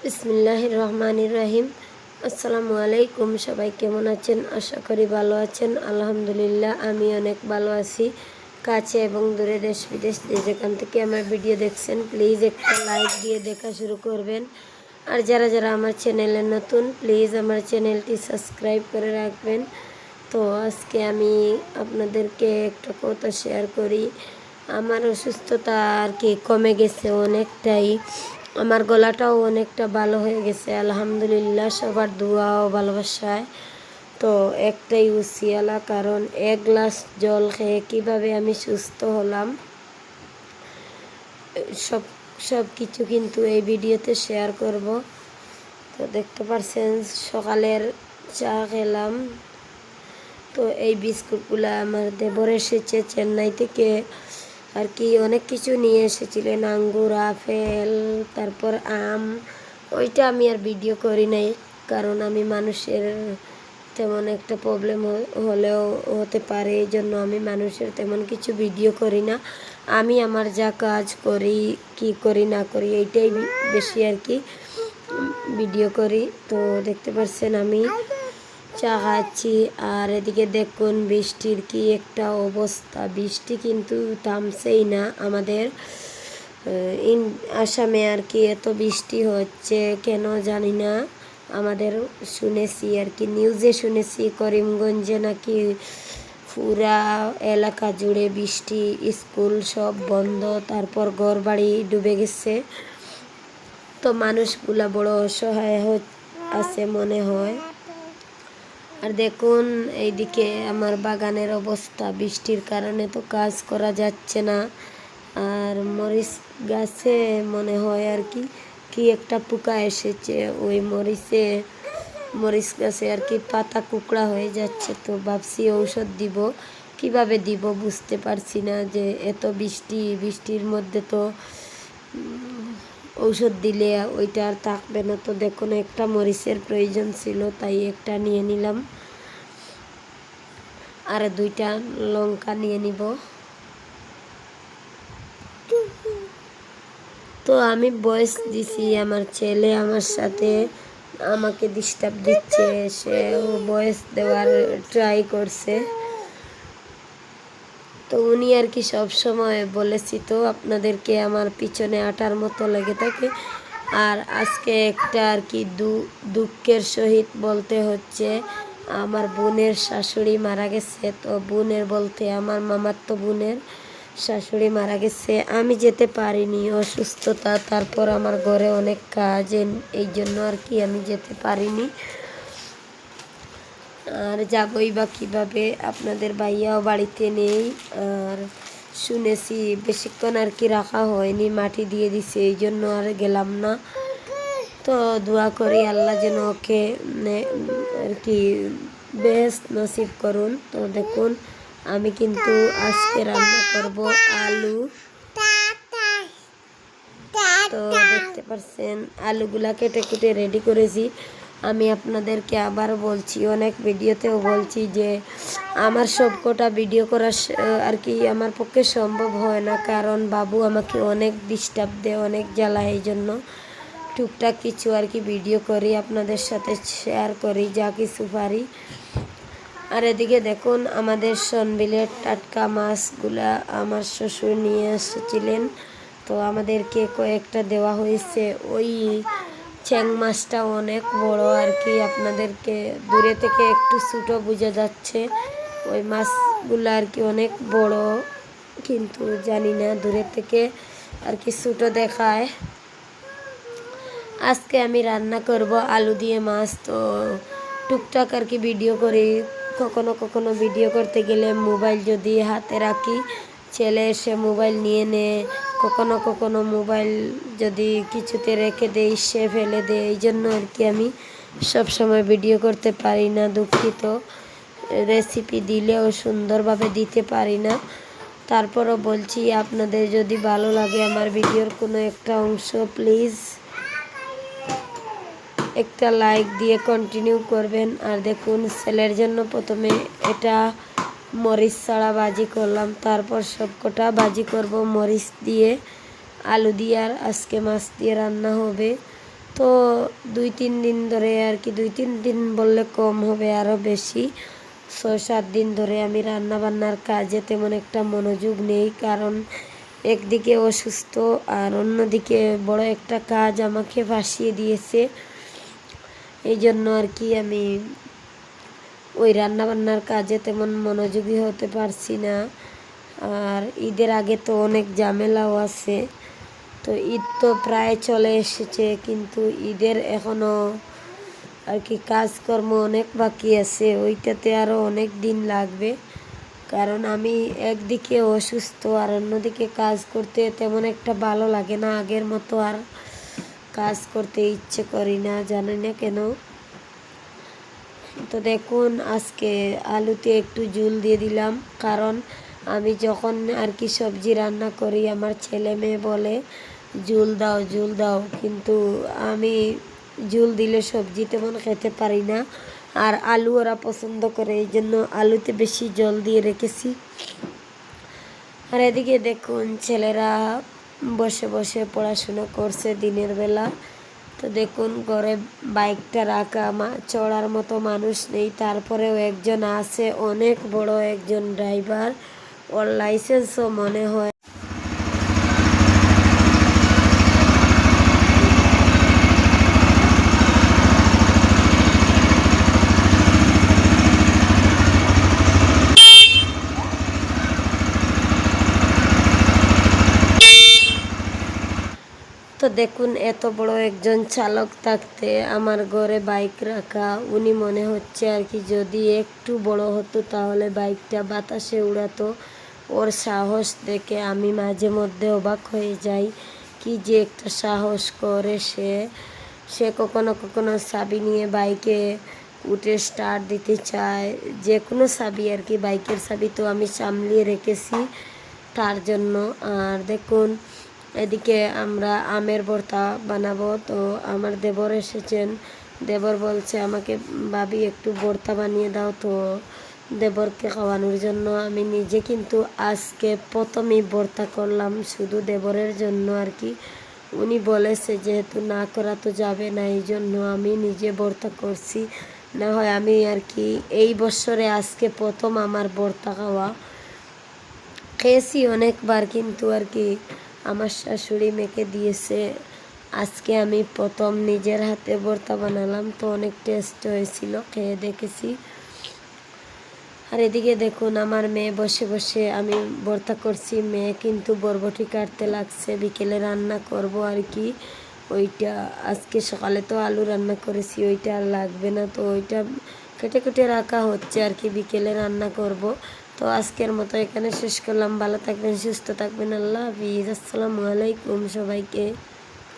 বিসমিল্লাহির রহমানির রহিম। আসসালামু আলাইকুম। সবাই কেমন আছেন? আশা করি ভালো আছেন। আলহামদুলিল্লাহ আমি অনেক ভালো আছি। কাছে এবং দূরে দেশ বিদেশ যে যেখান থেকে আমার ভিডিও দেখছেন প্লিজ একটা লাইক দিয়ে দেখা শুরু করবেন। আর যারা যারা আমার চ্যানেলে নতুন প্লিজ আমার চ্যানেলটি সাবস্ক্রাইব করে রাখবেন। তো আজকে আমি আপনাদেরকে একটা কথা শেয়ার করি। আমার অসুস্থতা আর কি কমে গেছে অনেকটাই। আমার গলাটাও অনেকটা ভালো হয়ে গেছে আলহামদুলিল্লাহ, সবার দোয়া ও ভালোবাসায়। তো একটাই উসিয়ালা, কারণ এক গ্লাস জল খেয়ে কীভাবে আমি সুস্থ হলাম সব সব কিছু কিন্তু এই ভিডিওতে শেয়ার করব। তো দেখতে পাচ্ছেন সকালের চা খেলাম। তো এই বিস্কুটগুলো আমার দেবর এসেছে চেন্নাই থেকে আর কি, অনেক কিছু নিয়ে এসেছিলেন, আঙ্গুর, আপেল, তারপর আম। ওইটা আমি আর ভিডিও করি নাই, কারণ আমি মানুষের তেমন একটা প্রবলেম হলেও হতে পারে, এই জন্য আমি মানুষের তেমন কিছু ভিডিও করি না। আমি আমার যা কাজ করি, কি করি না করি, এইটাই বেশি আর কি ভিডিও করি। তো দেখতে পাচ্ছেন আমি চা খাচ্ছি, আর এদিকে দেখুন বৃষ্টির কি একটা অবস্থা। বৃষ্টি কিন্তু থামছেই না আমাদের আসামে আর কি। এত বৃষ্টি হচ্ছে কেন জানি না। আমাদের শুনেছি আর কি, নিউজে শুনেছি করিমগঞ্জে নাকি পুরা এলাকা জুড়ে বৃষ্টি, স্কুল সব বন্ধ, তারপর ঘরবাড়ি ডুবে গেছে। তো মানুষগুলা বড় অসহায় আছে মনে হয়। আর দেখুন এইদিকে আমার বাগানের অবস্থা, বৃষ্টির কারণে তো কাজ করা যাচ্ছে না। আর মরিচ গাছে মনে হয় আর কি কি একটা পোকা এসেছে, ওই মরিচ গাছে আর কি পাতা কুকড়া হয়ে যাচ্ছে। তো ভাবছি ঔষধ দিব, কিভাবে দিব বুঝতে পারছি না, যে এত বৃষ্টির মধ্যে তো ঔষধ দিলে ওইটা আর থাকবে না। তো দেখুন একটা মরিচের প্রয়োজন ছিল, তাই একটা নিয়ে নিলাম, আর দুইটা লঙ্কা নিয়ে নিব। তো আমি ভয়েস দিছি, আমার ছেলে আমার সাথে আমাকে ডিস্টার্ব দিচ্ছে, সে ভয়েস দেওয়ার ট্রাই করছে। তো উনি আর কি সব সময় বলেছি তো আপনাদেরকে আমার পিছনে আটার মতো লেগে থাকে। আর আজকে একটা আর কি দুঃখের সহিত বলতে হচ্ছে, আমার বোনের শাশুড়ি মারা গেছে। তো বোনের বলতে আমার মামাতো বোনের শাশুড়ি মারা গেছে। আমি যেতে পারিনি, অসুস্থতা, তারপর আমার ঘরে অনেক কাজ, এই জন্য আর কি আমি যেতে পারিনি। আর যাবই বা কীভাবে, আপনাদের ভাইয়াও বাড়িতে নেই। আর শুনেছি বেশিক্ষণ আর কি রাখা হয়নি, মাটি দিয়ে দিছে, এই জন্য আর গেলাম না। তো দোয়া করি আল্লাহ যেন ওকে আর কি বেহেশত নসিব করুন। তো দেখুন আমি কিন্তু আজকে রান্না করব আলু। তো দেখতে পাচ্ছেন আলুগুলা কেটে কেটে রেডি করেছি। আমি আপনাদেরকে আবার বলছি, অনেক ভিডিওতেও বলছি যে আমার সবকটা ভিডিও করা আর কি আমার পক্ষে সম্ভব হয় না, কারণ বাবু আমাকে অনেক ডিস্টার্ব দেয়, অনেক জ্বালায়। এই জন্য টুকটাক কিছু আর কি ভিডিও করি, আপনাদের সাথে শেয়ার করি যা কিছু পারি। আর এদিকে দেখুন আমাদের সনবিলের টাটকা মাছগুলা আমার শ্বশুর নিয়ে এসেছিলেন, তো আমাদেরকে কয়েকটা দেওয়া হয়েছে। ওই চ্যাং মাছটা অনেক বড় আর কি, আপনাদেরকে দূরে থেকে একটু ছোটো বোঝা যাচ্ছে। ওই মাছগুলো আর কি অনেক বড়, কিন্তু জানি না দূরে থেকে আর কি ছোটো দেখায়। আজকে আমি রান্না করব আলু দিয়ে মাছ। তো টুকটাক আর কি ভিডিও করি, কখনো কখনো ভিডিও করতে গেলে মোবাইল যদি হাতে রাখি, ছেলে এসে মোবাইল নিয়ে নেয়, কখনো কখনো মোবাইল যদি কিছুতে রেখে দেয় সে ফেলে দেয়, এই জন্য আর কি আমি সব সময় ভিডিও করতে পারি না, দুঃখিত। রেসিপি দিলেও সুন্দরভাবে দিতে পারি না। তারপরও বলছি আপনাদের যদি ভালো লাগে আমার ভিডিওর কোনো একটা অংশ, প্লিজ একটা লাইক দিয়ে কন্টিনিউ করবেন। আর দেখুন ছেলের জন্য প্রথমে এটা মরিচ ছাড়া ভাজি করলাম, তারপর সবকটা ভাজি করব মরিচ দিয়ে, আলু দিয়ে, আর আজকে মাছ দিয়ে রান্না হবে। তো 2-3 দিন ধরে আর কি, 2-3 দিন বললে কম হবে, আরও বেশি 6-7 দিন ধরে আমি রান্না বান্নার কাজে তেমন একটা মনোযোগ নেই, কারণ একদিকে অসুস্থ আর অন্যদিকে বড় একটা কাজ আমাকে ভাসিয়ে দিয়েছে। এই জন্য আর কি আমি ওই রান্নাবান্নার কাজে তেমন মনোযোগী হতে পারছি না। আর ঈদের আগে তো অনেক ঝামেলাও আছে, তো ঈদ তো প্রায় চলে এসেছে, কিন্তু ঈদের এখনও আর কি কাজকর্ম অনেক বাকি আছে, ওইটাতে আরও অনেক দিন লাগবে। কারণ আমি একদিকে অসুস্থ আর অন্যদিকে কাজ করতে তেমন একটা ভালো লাগে না, আগের মতো আর কাজ করতে ইচ্ছে করি না, জানি না কেন। তো দেখুন আজকে আলুতে একটু ঝোল দিয়ে দিলাম, কারণ আমি যখন আর কি সবজি রান্না করি আমার ছেলে মেয়ে বলে ঝোল দাও ঝোল দাও, কিন্তু আমি ঝোল দিলে সবজি তেমন খেতে পারি না, আর আলু ওরা পছন্দ করে, এই জন্য আলুতে বেশি জল দিয়ে রেখেছি। আর এদিকে দেখুন ছেলেরা বসে বসে পড়াশোনা করছে দিনের বেলা। তো দেখুন ঘরে বাইকটা রাখা, চড়ার মতো মানুষ নেই, তারপরেও একজন আছে, অনেক বড় একজন ড্রাইভার, ওর লাইসেন্সও মনে হয়। তো দেখুন এত বড় একজন চালক থাকতে আমার ঘরে বাইক রাখা, উনি মনে হচ্ছে আর কি যদি একটু বড় হতো তাহলে বাইকটা বাতাসে উড়াতো। ওর সাহস দেখে আমি মাঝে মধ্যে অবাক হয়ে যাই, কি যে একটা সাহস করে সে। সে কখনো কখনো চাবি নিয়ে বাইকে উঠে স্টার্ট দিতে চায়, যে কোনো চাবি আর কি, বাইকের চাবি তো আমি সামলিয়ে রেখেছি তার জন্য। আর দেখুন এদিকে আমরা আমের ভর্তা বানাবো, তো আমার দেবর এসেছেন, দেবর বলছে আমাকে ভাবি একটু ভর্তা বানিয়ে দাও, তো দেবরকে খাওয়ানোর জন্য আমি নিজে কিন্তু আজকে প্রথমেই ভর্তা করলাম শুধু দেবরের জন্য আর কি। উনি বলেছে যেহেতু না করা তো যাবে না, এই জন্য আমি নিজে ভর্তা করছি, না হয় আমি আর কি এই বছরে আজকে প্রথম আমার ভর্তা খাওয়া। খেয়েছি অনেকবার, কিন্তু আর কি আমার শাশুড়ি মেয়েকে দিয়েছে, আজকে আমি প্রথম নিজের হাতে ভর্তা বানালাম, তো অনেক টেস্ট হয়েছিল, খেয়ে দেখেছি। আর এদিকে দেখুন আমার মেয়ে বসে বসে আমি ভর্তা করছি, মেয়ে কিন্তু বরবটি কাটতে লাগছে, বিকেলে রান্না করব আর কি ওইটা। আজকে সকালে তো আলু রান্না করেছি, ওইটা আর লাগবে না, তো ওইটা কেটে কেটে রাখা হচ্ছে আর কি, বিকেলে রান্না করব। তো আজকের মতো এখানে শেষ করলাম, ভালো থাকবেন সুস্থ থাকবেন, আল্লাহ হাফিজ, আসসালামু আলাইকুম সবাইকে।